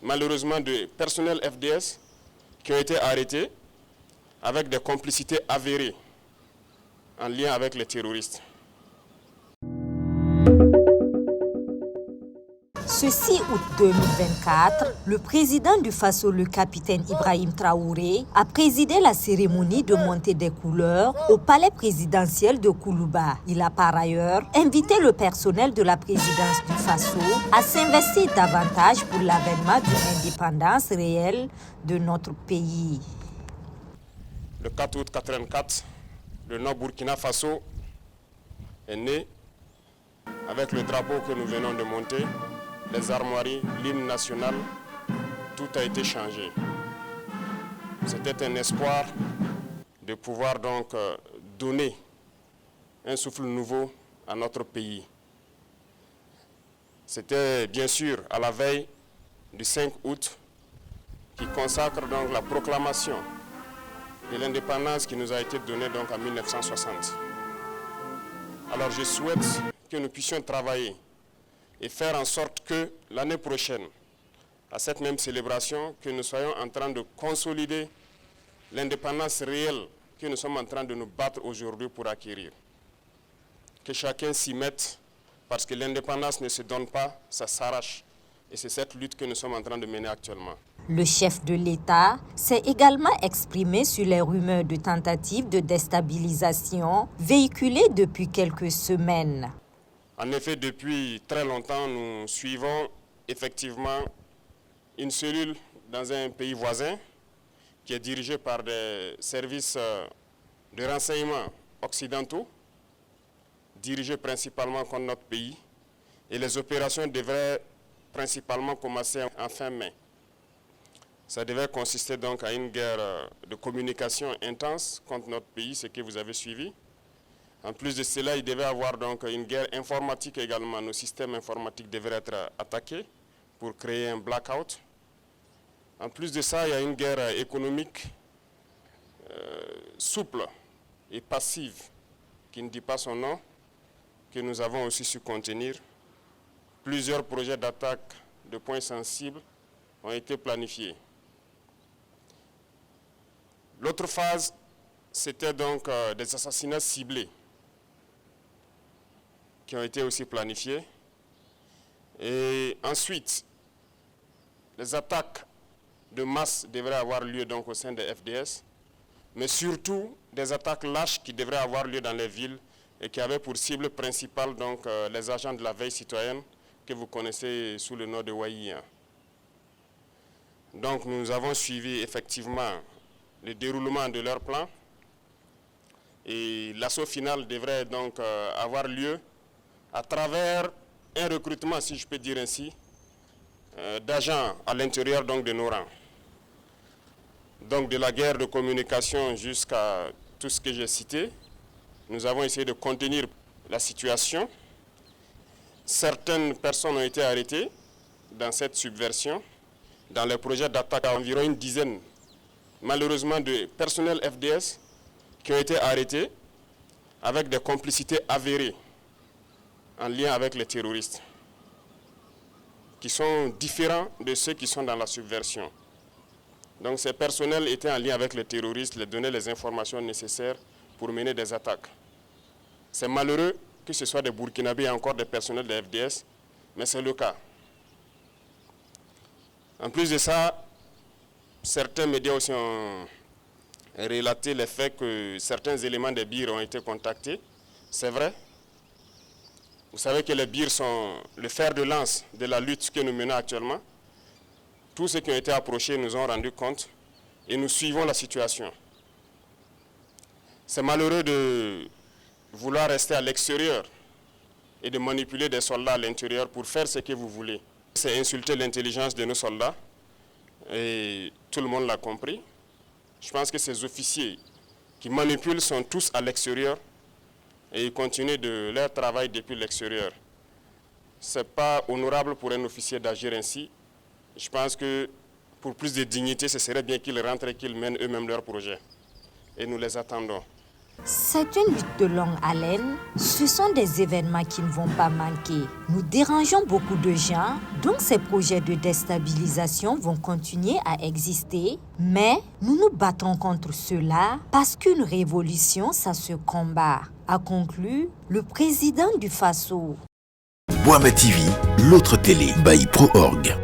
malheureusement de personnels FDS qui ont été arrêtés avec des complicités avérées en lien avec les terroristes. Ce 6 août 2024, le président du Faso, le capitaine Ibrahim Traoré, a présidé la cérémonie de montée des couleurs au palais présidentiel de Koulouba. Il a par ailleurs invité le personnel de la présidence du Faso à s'investir davantage pour l'avènement d'une indépendance réelle de notre pays. Le 4 août 1984, le Nord-Burkina Faso est né avec le drapeau que nous venons de monter. Les armoiries, l'hymne national, tout a été changé. C'était un espoir de pouvoir donc donner un souffle nouveau à notre pays. C'était bien sûr à la veille du 5 août qui consacre donc la proclamation de l'indépendance qui nous a été donnée donc en 1960. Alors je souhaite que nous puissions travailler et faire en sorte que l'année prochaine, à cette même célébration, que nous soyons en train de consolider l'indépendance réelle que nous sommes en train de nous battre aujourd'hui pour acquérir. Que chacun s'y mette, parce que l'indépendance ne se donne pas, ça s'arrache. Et c'est cette lutte que nous sommes en train de mener actuellement. Le chef de l'État s'est également exprimé sur les rumeurs de tentatives de déstabilisation véhiculées depuis quelques semaines. En effet, depuis très longtemps, nous suivons effectivement une cellule dans un pays voisin qui est dirigée par des services de renseignement occidentaux, dirigés principalement contre notre pays. Et les opérations devraient principalement commencer en fin mai. Ça devait consister donc à une guerre de communication intense contre notre pays, ce que vous avez suivi. En plus de cela, il devait y avoir donc une guerre informatique également. Nos systèmes informatiques devraient être attaqués pour créer un blackout. En plus de ça, il y a une guerre économique souple et passive, qui ne dit pas son nom, que nous avons aussi su contenir. Plusieurs projets d'attaque de points sensibles ont été planifiés. L'autre phase, c'était donc des assassinats ciblés qui ont été aussi planifiés. Et ensuite, les attaques de masse devraient avoir lieu donc au sein des FDS, mais surtout des attaques lâches qui devraient avoir lieu dans les villes et qui avaient pour cible principale donc les agents de la veille citoyenne que vous connaissez sous le nom de Waïa. Donc nous avons suivi effectivement le déroulement de leur plan et l'assaut final devrait donc avoir lieu à travers un recrutement, si je peux dire ainsi, d'agents à l'intérieur donc de nos rangs. Donc de la guerre de communication jusqu'à tout ce que j'ai cité, nous avons essayé de contenir la situation. Certaines personnes ont été arrêtées dans cette subversion. Dans les projets d'attaque, environ une dizaine, malheureusement, de personnels FDS qui ont été arrêtés avec des complicités avérées en lien avec les terroristes, qui sont différents de ceux qui sont dans la subversion. Donc ces personnels étaient en lien avec les terroristes, les donnaient les informations nécessaires pour mener des attaques. C'est malheureux que ce soit des Burkinabés et encore des personnels de FDS, mais c'est le cas. En plus de ça, certains médias aussi ont relaté le fait que certains éléments des BIR ont été contactés. C'est vrai. Vous savez que les BIR sont le fer de lance de la lutte que nous menons actuellement. Tous ceux qui ont été approchés nous ont rendu compte et nous suivons la situation. C'est malheureux de vouloir rester à l'extérieur et de manipuler des soldats à l'intérieur pour faire ce que vous voulez. C'est insulter l'intelligence de nos soldats et tout le monde l'a compris. Je pense que ces officiers qui manipulent sont tous à l'extérieur et ils continuent de leur travail depuis l'extérieur. Ce n'est pas honorable pour un officier d'agir ainsi. Je pense que pour plus de dignité, ce serait bien qu'ils rentrent et qu'ils mènent eux-mêmes leur projet. Et nous les attendons. C'est une lutte de longue haleine. Ce sont des événements qui ne vont pas manquer. Nous dérangeons beaucoup de gens, donc ces projets de déstabilisation vont continuer à exister. Mais nous nous battons contre cela parce qu'une révolution, ça se combat, a conclu le président du Faso. Boama TV, l'autre télé, by Pro Org.